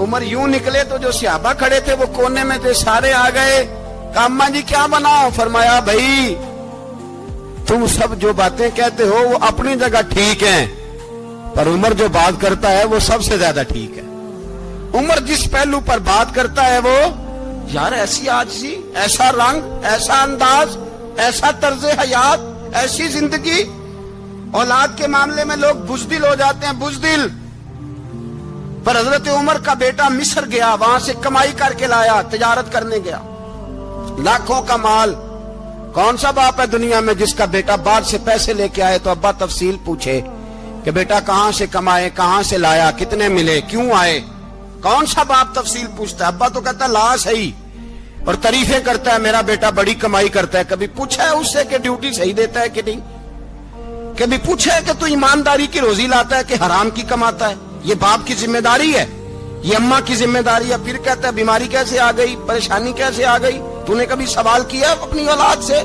عمر یوں نکلے تو جو صحابہ کھڑے تھے وہ کونے میں تھے, سارے آ گئے. کہا اماں جی کیا بناؤ؟ فرمایا بھائی تم سب جو باتیں کہتے ہو وہ اپنی جگہ ٹھیک ہیں, پر عمر جو بات کرتا ہے وہ سب سے زیادہ ٹھیک ہے. عمر جس پہلو پر بات کرتا ہے وہ, یار ایسی عاجزی, ایسا رنگ, ایسا انداز, ایسا طرز حیات, ایسی زندگی. اولاد کے معاملے میں لوگ بزدل ہو جاتے ہیں, بزدل. پر حضرت عمر کا بیٹا مصر گیا, وہاں سے کمائی کر کے لایا, تجارت کرنے گیا, لاکھوں کا مال. کون سا باپ ہے دنیا میں جس کا بیٹا باہر سے پیسے لے کے آئے تو ابا تفصیل پوچھے کہ بیٹا کہاں سے کمائے, کہاں سے لایا, کتنے ملے, کیوں آئے؟ کون سا باپ تفصیل پوچھتا ہے؟ ابا تو کہتا ہے لا صحیح, اور تعریفیں کرتا ہے میرا بیٹا بڑی کمائی کرتا ہے. کبھی پوچھا ہے اس سے کہ ڈیوٹی صحیح دیتا ہے کہ نہیں؟ کبھی پوچھا ہے کہ تو ایمانداری کی روزی لاتا ہے کہ حرام کی کماتا ہے؟ یہ باپ کی ذمہ داری ہے, یہ اماں کی ذمہ داری ہے. پھر کہتا ہے بیماری کیسے آ گئی, پریشانی کیسے آ گئی, تو نے کبھی سوال کیا اپنی اولاد سے؟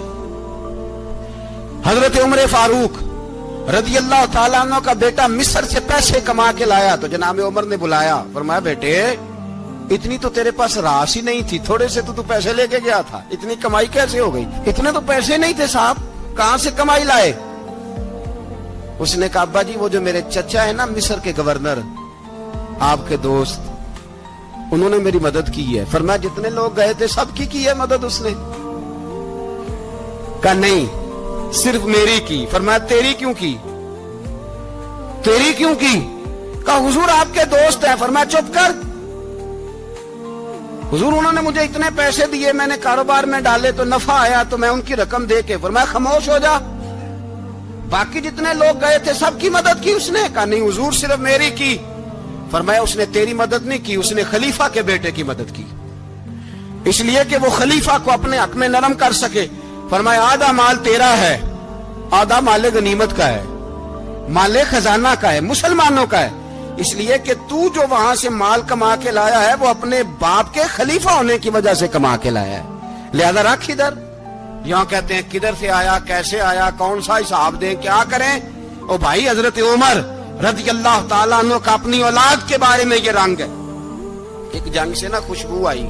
حضرت عمر فاروق رضی اللہ تعالیٰ عنہ کا بیٹا مصر سے پیسے کما کے لایا تو جناب عمر نے بلایا, فرمایا بیٹے اتنی تو تیرے پاس راس ہی نہیں تھی, تھوڑے سے تو پیسے لے کے گیا تھا, اتنی کمائی کیسے ہو گئی؟ اتنے تو پیسے نہیں تھے صاحب, کہاں سے کمائی لائے؟ اس نے کہا ابا جی وہ جو میرے چچا ہے نا مصر کے گورنر, آپ کے دوست, انہوں نے میری مدد کی ہے. فرمایا جتنے لوگ گئے تھے سب کی ہے مدد اس نے؟ کہا نہیں صرف میری کی. فرمایا تیری کیوں کی؟ تیری کیوں کی؟ کہا حضور آپ کے دوست ہیں. فرمایا چپ کر, حضور انہوں نے مجھے اتنے پیسے دیے, میں نے کاروبار میں ڈالے تو نفع آیا تو میں ان کی رقم دے کے. فرمایا خاموش ہو جا, باقی جتنے لوگ گئے تھے سب کی مدد کی اس نے؟ کہا نہیں حضور صرف میری کی. فرمایا اس نے تیری مدد نہیں کی, اس نے خلیفہ کے بیٹے کی مدد کی, اس لیے کہ وہ خلیفہ کو اپنے حق میں نرم کر سکے. فرمایا آدھا مال تیرا ہے, آدھا مال غنیمت کا ہے, مال خزانہ کا ہے, مسلمانوں کا ہے, اس لیے کہ تو جو وہاں سے مال کما کے لایا ہے وہ اپنے باپ کے خلیفہ ہونے کی وجہ سے کما کے لایا ہے, لہذا رکھ ادھر. یہاں کہتے ہیں کدھر سے آیا, کیسے آیا, کون سا حساب دیں, کیا کریں؟ او بھائی حضرت عمر رضی اللہ تعالیٰ عنہ کا اپنی اولاد کے بارے میں یہ رنگ ہے. ایک جنگ سے نا خوشبو آئی,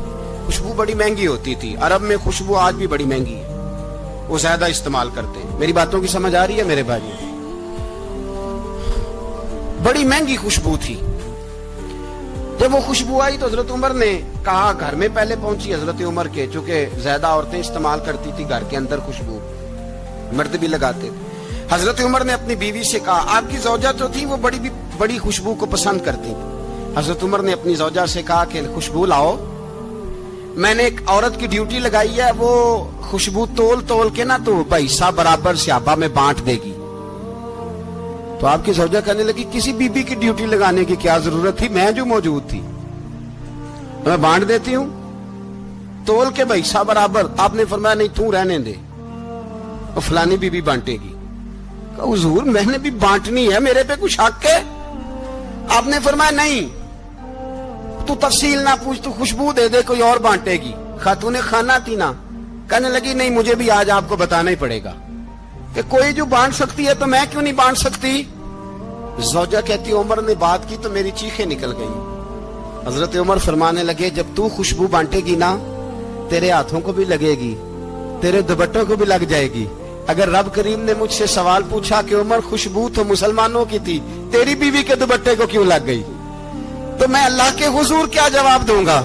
خوشبو بڑی مہنگی ہوتی تھی, عرب میں خوشبو آج بھی بڑی مہنگی ہے, وہ زیادہ استعمال کرتے ہیں. میری باتوں کی سمجھ آ رہی ہے میرے بھائی؟ بڑی مہنگی خوشبو تھی. جب وہ خوشبو آئی تو حضرت عمر نے کہا, گھر میں پہلے پہنچی حضرت عمر کے, چونکہ زیادہ عورتیں استعمال کرتی تھی گھر کے اندر خوشبو, مرد بھی لگاتے تھے. حضرت عمر نے اپنی بیوی سے کہا, آپ کی زوجہ تو تھی وہ بڑی خوشبو کو پسند کرتی. حضرت عمر نے اپنی زوجہ سے کہا کہ خوشبو لاؤ, میں نے ایک عورت کی ڈیوٹی لگائی ہے, وہ خوشبو تول کے نا تو پیسہ برابر صحابہ میں بانٹ دے گی. تو آپ کی زوجہ کہنے لگی, کسی بی بی کی ڈیوٹی لگانے کی کیا ضرورت تھی, میں جو موجود تھی میں بانٹ دیتی ہوں تول کے پیسہ برابر. آپ نے فرمایا نہیں تو رہنے دے, وہ فلانی بی بی بانٹے گی. کہا حضور میں نے بھی بانٹنی ہے, میرے پہ کچھ حق ہے؟ آپ نے فرمایا نہیں, تو تفصیل نہ پوچھ, تو خوشبو دے دے, کوئی اور بانٹے گی. خاتون خانہ تھی نا, کہنے لگی نہیں مجھے بھی آج آپ کو بتانا ہی پڑے گا کہ کوئی جو بانٹ سکتی ہے تو میں کیوں نہیں بانٹ سکتی. زوجہ کہتی عمر نے بات کی تو میری چیخیں نکل گئی. حضرت عمر فرمانے لگے, جب تو خوشبو بانٹے گی نا تیرے ہاتھوں کو بھی لگے گی, تیرے دوپٹوں کو بھی لگ جائے گی. اگر رب کریم نے مجھ سے سوال پوچھا کہ عمر خوشبو تو مسلمانوں کی تھی, تیری بیوی کے دوپٹے کو کیوں لگ گئی, تو میں اللہ کے حضور کیا جواب دوں گا؟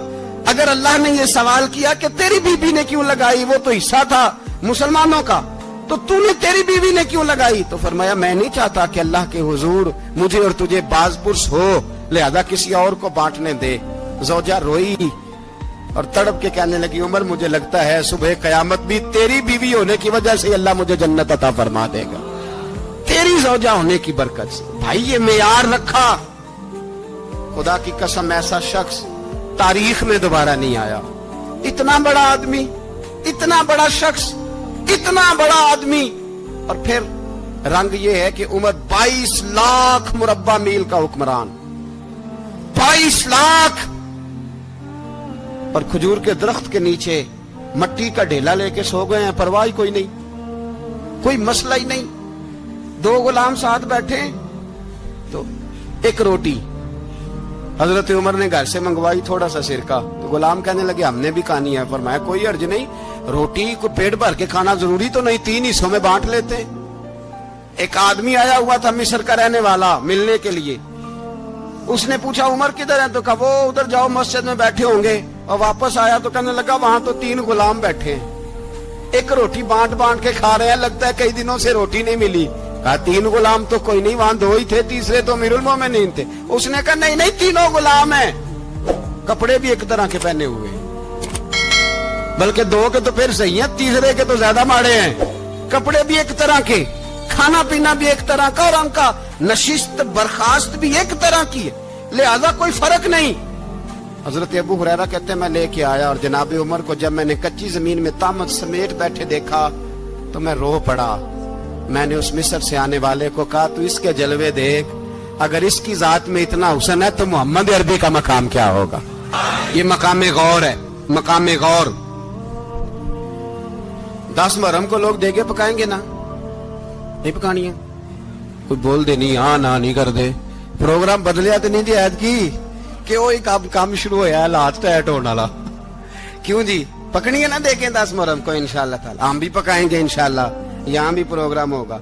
اگر اللہ نے یہ سوال کیا کہ تیری بیوی نے کیوں لگائی, وہ تو حصہ تھا مسلمانوں کا, تو نے تیری بیوی نے کیوں لگائی؟ تو فرمایا میں نہیں چاہتا کہ اللہ کے حضور مجھے اور تجھے باز پرس ہو, لہذا کسی اور کو بانٹنے دے. زوجہ روئی اور تڑپ کے کہنے لگی, عمر مجھے لگتا ہے صبح قیامت بھی تیری بیوی ہونے کی وجہ سے اللہ مجھے جنت عطا فرما دے گا, تیری زوجہ ہونے کی برکت سے. بھائی یہ معیار رکھا, خدا کی قسم ایسا شخص تاریخ میں دوبارہ نہیں آیا. اتنا بڑا آدمی, اتنا بڑا شخص, اتنا بڑا آدمی, اور پھر رنگ یہ ہے کہ عمر 22 لاکھ مربع میل کا حکمران, 22 لاکھ, اور کھجور کے درخت کے نیچے مٹی کا ڈھیلا لے کے سو گئے ہیں, پرواہ کوئی نہیں, کوئی مسئلہ ہی نہیں. 2 غلام ساتھ بیٹھے تو ایک روٹی حضرت عمر نے گھر سے منگوائی, تھوڑا سا سرکہ, تو غلام کہنے لگے ہم نے بھی کھانی ہے. فرمایا کوئی حرج نہیں, روٹی کو پیٹ بھر کے کھانا ضروری تو نہیں, 3 حصوں میں بانٹ لیتے. ایک آدمی آیا ہوا تھا مصر کا رہنے والا ملنے کے لیے, اس نے پوچھا عمر کدھر ہے, تو کہا وہ ادھر جاؤ مسجد میں بیٹھے ہوں گے. اور واپس آیا تو کہنے لگا وہاں تو 3 غلام بیٹھے ہیں, ایک روٹی بانٹ کے کھا رہے ہیں, لگتا ہے کئی دنوں سے روٹی نہیں ملی. کہا 3 غلام تو کوئی نہیں, وہاں 2 ہی تھے, تیسرے تو امیر المومنین تھے. اس نے کہا نہیں 3 غلام ہیں, کپڑے بھی ایک طرح کے پہنے ہوئے, بلکہ 2 کے تو پھر صحیح ہیں, تیسرے کے تو زیادہ ماڑے ہیں. کپڑے بھی ایک طرح کے, کھانا پینا بھی ایک طرح کا, اور ان کا نشست برخاست بھی ایک طرح کی ہے, لہذا کوئی فرق نہیں. حضرت ابو ہریرہ کہتے ہیں میں لے کے آیا, اور جناب عمر کو جب میں نے کچی زمین میں تامت سمیٹ بیٹھے دیکھا تو میں رو پڑا. میں نے اس مصر سے آنے والے کو کہا تو اس کے جلوے دیکھ, اگر اس کی ذات میں اتنا حسن ہے تو محمد عربی کا مقام کیا ہوگا. یہ مقام غور ہے, مقام غور. 10 محرم کو لوگ دیگے پکائیں گے نا, نہیں پکانی ہے, کوئی بول دے نہیں, ہاں نہ نہیں کر دے, پروگرام بدلیا تو نہیں دی عید کی کہ وہ ایک کام شروع ہوا ہے لات ٹائٹ ہونے والا. کیوں جی پکنی ہے نا دیکھیں 10 محرم کو انشاءاللہ تعالی, ہم بھی پکائیں گے انشاءاللہ, یہاں بھی پروگرام ہوگا.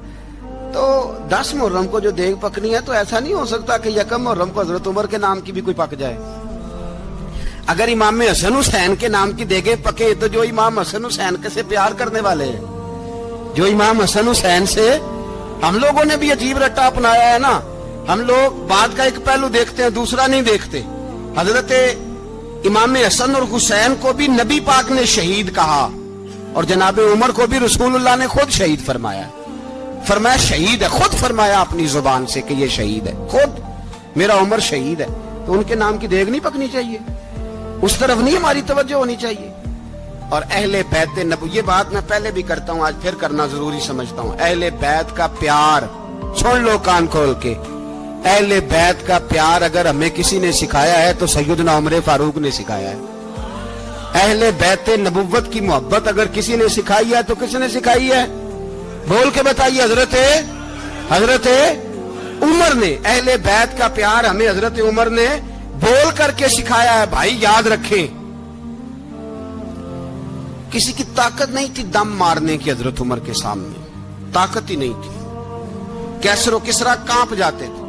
تو 10 محرم کو جو دیگ پکنی ہے تو ایسا نہیں ہو سکتا کہ 1 محرم کو حضرت عمر کے نام کی بھی کوئی پک جائے. اگر امام حسن حسین کے نام کی دیگیں پکے تو جو امام حسن حسین سے پیار کرنے والے ہیں, جو امام حسن حسین سے, ہم لوگوں نے بھی عجیب رٹا اپنایا ہے نا, ہم لوگ بات کا ایک پہلو دیکھتے ہیں دوسرا نہیں دیکھتے. حضرت امام حسن اور حسین کو بھی نبی پاک نے شہید کہا, اور جناب عمر کو بھی رسول اللہ نے خود شہید فرمایا. فرمایا شہید ہے, خود فرمایا اپنی زبان سے کہ یہ شہید ہے, خود میرا عمر شہید ہے. تو ان کے نام کی دیگ نہیں پکنی چاہیے, اس طرف نہیں ہماری توجہ ہونی چاہیے. اور اہل بیت نبوی, یہ بات میں پہلے بھی کرتا ہوں, آج پھر کرنا ضروری سمجھتا ہوں. اہل بیت کا پیار سن لو کان کھول کے, اہل بیت کا پیار اگر ہمیں کسی نے سکھایا ہے تو سیدنا عمر فاروق نے سکھایا ہے. اہل بیت نبوت کی محبت اگر کسی نے سکھائی ہے تو کس نے سکھائی ہے؟ بول کے بتائیے. حضرت عمر نے. اہل بیت کا پیار ہمیں حضرت عمر نے بول کر کے سکھایا ہے. بھائی یاد رکھیں, کسی کی طاقت نہیں تھی دم مارنے کی حضرت عمر کے سامنے, طاقت ہی نہیں تھی. کیسر و کسرا کانپ جاتے تھے.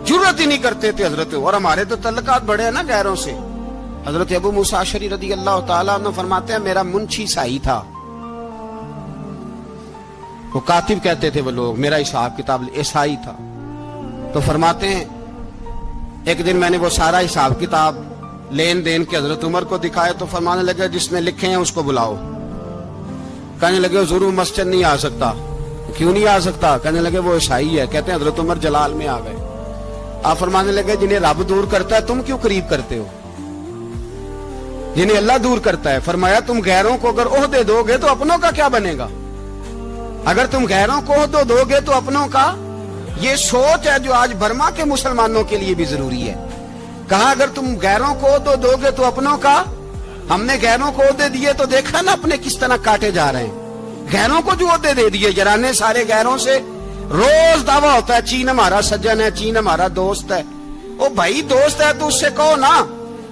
जरूरत ही नहीं करते थे हजरत। और हमारे तो तल्लकात बड़े हैं ना गैरों से। हजरत अबू मूसा अशअरी रदी अल्लाह ताला अन्हु फरमाते हैं मेरा मुंशी ईसाई था, वो कातिब कहते थे वो लोग, मेरा हिसाब किताब ईसाई था। तो फरमाते हैं एक दिन मैंने वो सारा हिसाब किताब लेन देन के हजरत उमर को दिखाया तो फरमाने लगे जिसने लिखे हैं उसको बुलाओ। कहने लगे जरूर मस्जिद नहीं आ सकता। क्यों नहीं आ सकता? कहने लगे वो ईसाई है। कहते हैं हजरत उमर जलाल में आ गए। आप फरमाने लगे जिन्हें रब दूर करता है तुम क्यों करीब करते हो? जिन्हें अल्लाह दूर करता है। फरमाया तुम गैरों को अगर ओहदे दोगे तो अपनों का क्या बनेगा? अगर तुम गैरों को ओहदे दोगे तो अपनों का। ये सोच है जो आज बर्मा के मुसलमानों के लिए भी जरूरी है। कहा अगर तुम गैरों को ओहदे दोगे तो अपनों का। हमने गैरों को ओहदे दिए तो देखा ना अपने किस तरह काटे जा रहे हैं। गैरों को जो ओहदे दे दिए जराने सारे गैरों से। रोज दावा होता है चीन हमारा सज्जन है, चीन हमारा दोस्त है। ओ भाई दोस्त है तो उससे कहो ना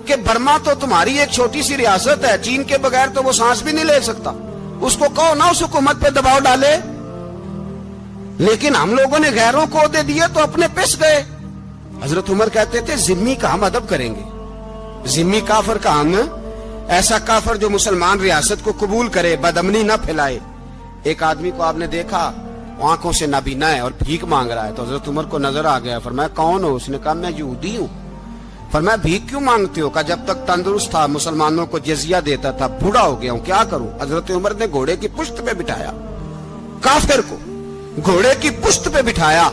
कि बर्मा तो तुम्हारी एक छोटी सी रियासत है, चीन के बगैर तो वो सांस भी नहीं ले सकता। उसको कहो ना उस हुकूमत पे दबाव डाले। लेकिन हम लोगों ने गैरों को दे दिए तो अपने पिस गए। हजरत उमर कहते थे जिम्मी का हम अदब करेंगे। जिम्मी काफर का हम, ऐसा काफर जो मुसलमान रियासत को कबूल करे, बदअमनी न फैलाए। एक आदमी को आपने देखा आंखों से नाबीना है और भीख मांग रहा है। तो हजरत उमर को नजर आ गया। फरमाया कौन हो? उसने कहा मैं यहूदी हूँ। फरमाया भीख क्यों मांगते हो? कहा जब तक तंदुरुस्त था मुसलमानों को जजिया देता था, बूढ़ा हो गया हूँ क्या करूं? हजरत उमर ने घोड़े की पुश्त पे बिठाया, काफिर को घोड़े की पुश्त पे बिठाया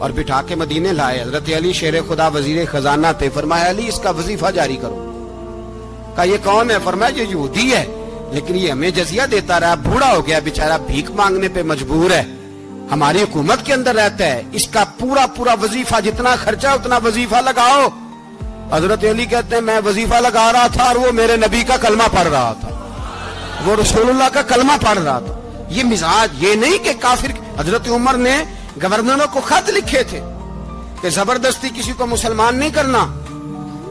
और बिठा के मदीने लाए। हजरत अली शेर खुदा वजीर खजाना थे। फरमाया अली इसका वजीफा जारी करो। कहा ये कौन है? फरमाया ये यहूदी है लेकिन ये हमें जजिया देता रहा, बूढ़ा हो गया बेचारा, भीख मांगने पे मजबूर है, हमारी हुकूमत के अंदर रहता है, इसका पूरा पूरा वजीफा जितना खर्चा उतना वजीफा लगाओ। हजरत अली कहते हैं मैं वजीफा लगा रहा था और वो मेरे नबी का कलमा पढ़ रहा था, वो रसूलुल्लाह का कलमा पढ़ रहा था। ये मिजाज, ये नहीं कि काफिर। हजरत उमर ने गवर्नरों को खत लिखे थे कि जबरदस्ती किसी को मुसलमान नहीं करना,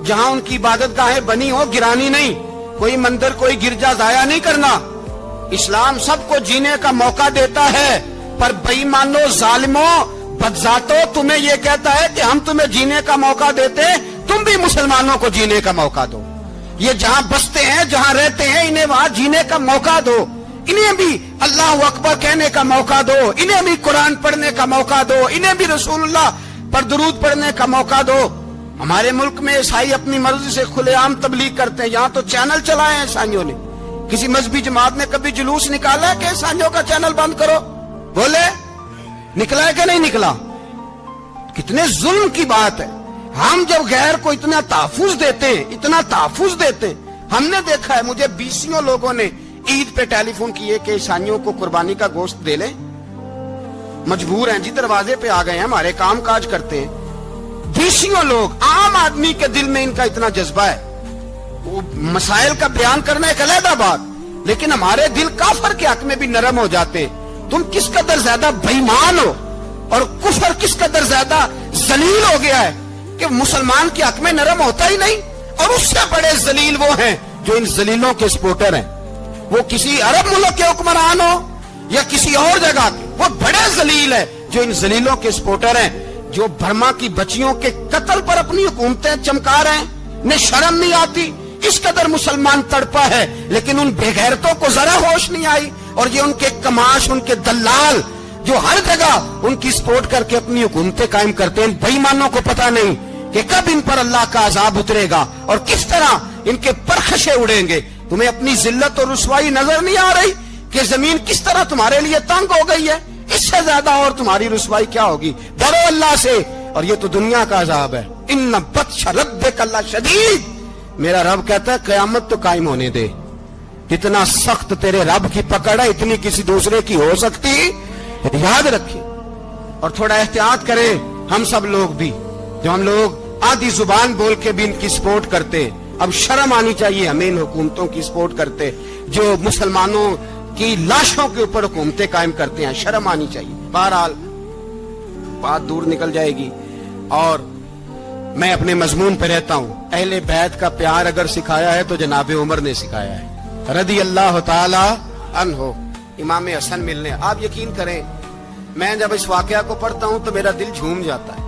जहां उनकी इबादत गाहें बनी हो गिरानी नहीं, कोई मंदिर कोई गिरजा जाया नहीं करना। इस्लाम सबको जीने का मौका देता है, पर बेईमानो जालिमों बदजातो तुम्हें यह कहता है कि हम तुम्हें जीने का मौका देते, तुम भी मुसलमानों को जीने का मौका दो। ये जहां बसते हैं जहां रहते हैं इन्हें वहां जीने का मौका दो, इन्हें भी अल्लाह अकबर कहने का मौका दो, इन्हें भी कुरान पढ़ने का मौका दो, इन्हें भी रसूलुल्लाह पर दुरूद पढ़ने का मौका दो। हमारे मुल्क में ईसाई अपनी मर्जी से खुलेआम तबलीग करते हैं। यहाँ तो चैनल चलाए हैं ईसाइयों ने। किसी मजहबी जमात ने कभी जुलूस निकाला है कि ईसाइयों का चैनल बंद करो? बोले निकला है कि नहीं निकला? कितने जुल्म की बात है। हम जब गैर को इतना तहफुज देते हैं, इतना तहफुज देते हैं। हमने देखा है, मुझे 20 लोगों ने ईद पे टेलीफोन किए कि ईसाइयों को कुर्बानी का गोश्त दे लें, मजबूर हैं जी, दरवाजे पे आ गए हैं, हमारे काम काज करते हैं। 20 लोग, आम आदमी के दिल में इनका इतना जज्बा है। वो मसाइल का बयान करना एक अलग बात, लेकिन हमारे दिल काफर के हक में भी नरम हो जाते हैं। तुम किस कदर ज्यादा बेईमान हो और कुफर किस कदर ज्यादा जलील हो गया है कि मुसलमान के हक में नरम होता ही नहीं। और उससे बड़े जलील वो हैं जो इन जलीलों के सपोर्टर हैं। वो किसी अरब मुल्क के हुक्मरान हो या किसी और जगह के, वो बड़े जलील है जो इन जलीलों के सपोर्टर हैं, जो बर्मा की बच्चियों के कत्ल पर अपनी हुकूमतें चमका रहे हैं। इन्हें शर्म नहीं आती। इस कदर मुसलमान तड़पा है लेकिन उन बेगैरतों को जरा होश नहीं आई। और ये उनके कमाश, उनके दलाल जो हर जगह उनकी सपोर्ट करके अपनी हुकूमतें कायम करते हैं, बेईमानों को पता नहीं कि कब इन पर अल्लाह का अजाब उतरेगा और किस तरह इनके परखशे उड़ेंगे। तुम्हें अपनी जिल्लत और रुसवाई नजर नहीं आ रही कि जमीन किस तरह तुम्हारे लिए तंग हो गई है? इससे ज्यादा और तुम्हारी रुसवाई क्या होगी? डरो अल्लाह से। और ये तो दुनिया का अजाब है। इन्ना बत्श रब्बिक शदीद। मेरा रब कहता है कयामत तो कायम होने दे। इतना सख्त तेरे रब की पकड़ है, इतनी किसी दूसरे की हो सकती? याद रखिए और थोड़ा एहतियात करें हम सब लोग भी, जो हम लोग आधी जुबान बोल के भी इनकी सपोर्ट करते। अब शर्म आनी चाहिए हमें इन हुकूमतों की सपोर्ट करते जो मुसलमानों की लाशों के ऊपर हुकूमतें कायम करते हैं। शर्म आनी चाहिए। बहरहाल बात दूर निकल जाएगी और मैं अपने मजमून पे रहता हूँ। अहले बैत का प्यार अगर सिखाया है तो जनाब उमर ने सिखाया है रदी अल्लाह ताला अन्हो। इमाम हसन मिलने, आप यकीन करें मैं जब इस वाकया को पढ़ता हूँ तो मेरा दिल झूम जाता है।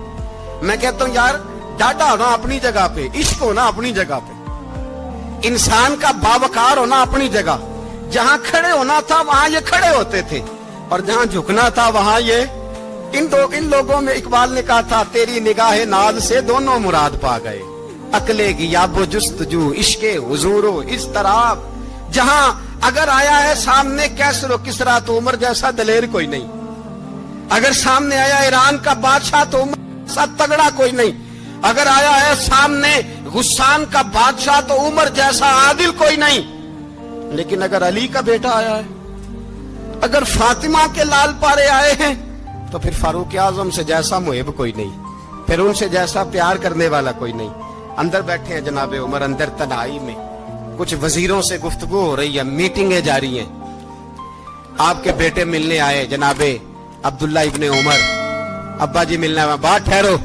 मैं कहता हूं यार डाटा होना अपनी जगह पे, इश्क होना अपनी जगह पे, इंसान का बावकार होना अपनी जगह। जहां खड़े होना था वहां ये खड़े होते थे, और जहां झुकना था वहां ये इन लोगों में इकबाल ने कहा था तेरी निगाह नाज से दोनों मुराद पा गए, अकले की याबो जुस्तजू इश्के हुजूरो इस तरह। जहां अगर आया है सामने कैसरो किसरा तो उमर जैसा दलेर कोई नहीं, अगर सामने आया ईरान का बादशाह तो उमर जैसा तगड़ा कोई नहीं, अगर आया है सामने गुस्सान का बादशाह तो उमर जैसा आदिल कोई नहीं। लेकिन अगर अली का बेटा आया है, अगर फातिमा के लाल पारे आए हैं, तो फिर फारूक आजम से जैसा मुहिब कोई नहीं, फिर उनसे जैसा प्यार करने वाला कोई नहीं। अंदर बैठे हैं जनाबे उमर, अंदर तन्हाई में कुछ वजीरों से गुफ्तगू हो रही है, मीटिंगें जारी हैं। आपके बेटे मिलने आए जनाबे अब्दुल्ला इब्ने उमर, अब्बा जी मिलने आए, बात ठहरो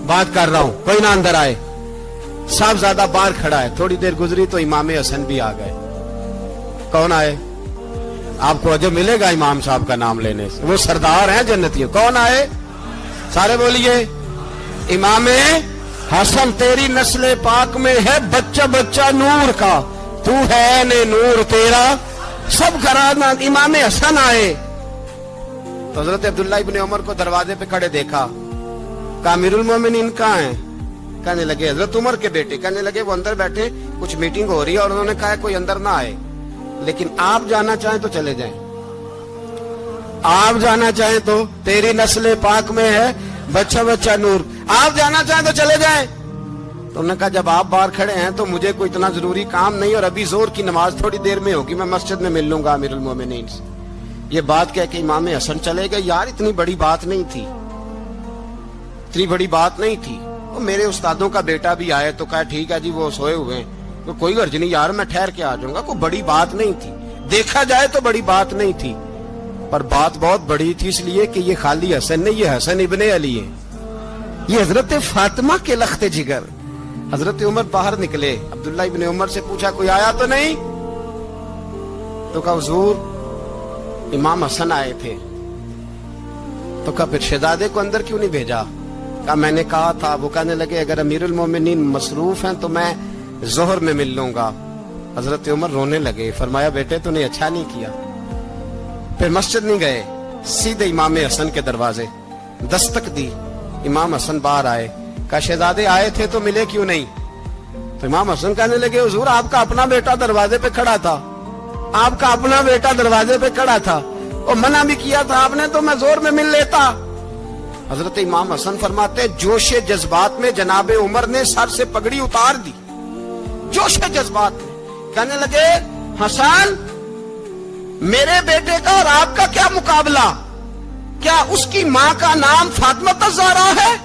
बात कर रहा हूं, कोई ना अंदर आए। साहबजादा बाहर खड़ा है, थोड़ी देर गुजरी तो इमाम हसन भी आ गए। कौन आए? आपको अजब मिलेगा इमाम साहब का नाम लेने से, वो सरदार हैं जन्नतियों। कौन आए? सारे बोलिए। इमाम हसन तेरी नस्ले पाक में है बच्चा बच्चा नूर का, तू है ने नूर तेरा सब घराना। इमाम हसन आए तो हजरत अब्दुल्ला इब्ने उमर को दरवाजे पे खड़े देखा, कहा अमीरुल मोमिनीन कहाँ हैं? कहने लगे हजरत उमर के बेटे। कहने लगे वो अंदर बैठे, कुछ मीटिंग हो रही है और उन्होंने कहा कोई अंदर ना आए, लेकिन आप जाना चाहें तो चले जाएं, आप जाना चाहें तो तेरी नस्ले पाक में है बच्चा बच्चा नूर, आप जाना चाहें तो चले जाएं। तो उन्होंने कहा जब आप बाहर खड़े हैं तो मुझे कोई इतना जरूरी काम नहीं, और अभी जोर की नमाज थोड़ी देर में होगी, मैं मस्जिद में मिल लूंगा अमीरुल मोमिनीन से। ये बात कह के इमाम हसन चले गए। यार इतनी बड़ी बात नहीं थी, इतनी बड़ी बात नहीं थी। वो मेरे उस्तादों का बेटा भी आए तो कहा ठीक है जी वो सोए हुए हैं, तो कोई गर्ज नहीं यार मैं ठहर के आ जाऊंगा, कोई बड़ी बात नहीं थी। देखा जाए तो बड़ी बात नहीं थी, पर बात बहुत बड़ी थी, इसलिए कि ये खाली हसन नहीं, ये हसन इब्ने अली है, ये हजरत फातिमा के लख्ते जिगर। हजरत उमर बाहर निकले, अब्दुल्ला इब्ने उमर से पूछा कोई आया तो नहीं? तो कहा हुजूर इमाम हसन आए थे। तो कहा फिर शहजादे को अंदर क्यों नहीं भेजा? कहा मैंने कहा था। वो कहने लगे अगर अमीरुल मोमिनीन मसरूफ हैं तो मैं जोहर में मिल लूंगा। हजरत उमर रोने लगे, फरमाया बेटे तूने अच्छा नहीं किया। फिर मस्जिद नहीं गए, सीधे इमाम हसन के दरवाजे दस्तक दी। इमाम हसन बाहर आए, कहा शहजादे आए थे तो मिले क्यों नहीं? तो इमाम हसन कहने लगे हुजूर आपका अपना बेटा दरवाजे पे खड़ा था, आपका अपना बेटा दरवाजे पे खड़ा था, और मना भी किया था आपने, तो मैं जोर में मिल लेता। हजरत इमाम हसन फरमाते जोशे जज्बात में जनाबे उमर ने सर से पगड़ी उतार दी, जोशे जज्बात में। कहने लगे हसन मेरे बेटे का और आपका क्या मुकाबला? क्या उसकी माँ का नाम फातिमा ज़हरा है?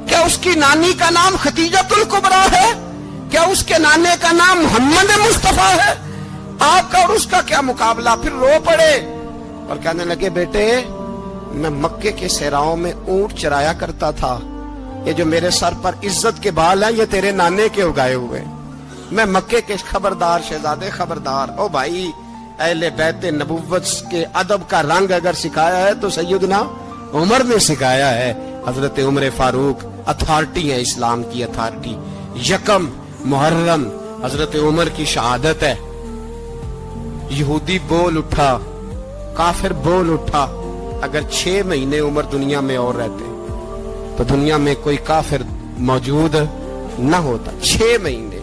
क्या उसकी नानी का नाम खतीजतुल कुबरा है? क्या उसके नाने का नाम मोहम्मद मुस्तफा है? आपका और उसका क्या मुकाबला? फिर रो पड़े और कहने लगे बेटे मैं मक्के के सहराओं में ऊंट चराया करता था, ये जो मेरे सर पर इज्जत के बाल हैं ये तेरे नाने के उगाए हुए, मैं मक्के के खबरदार शहजादे खबरदार। ओ भाई अहले बैत नबुव्वत के अदब का रंग अगर सिखाया है तो सैयदना उमर ने सिखाया है। हजरत उमर फारूक अथॉरिटी है, इस्लाम की अथॉरिटी। यकम मुहर्रम हजरत उमर की शहादत है। यहूदी बोल उठा, काफिर बोल उठा। अगर 6 महीने उमर दुनिया में और रहते तो दुनिया में कोई काफिर मौजूद न होता। 6 महीने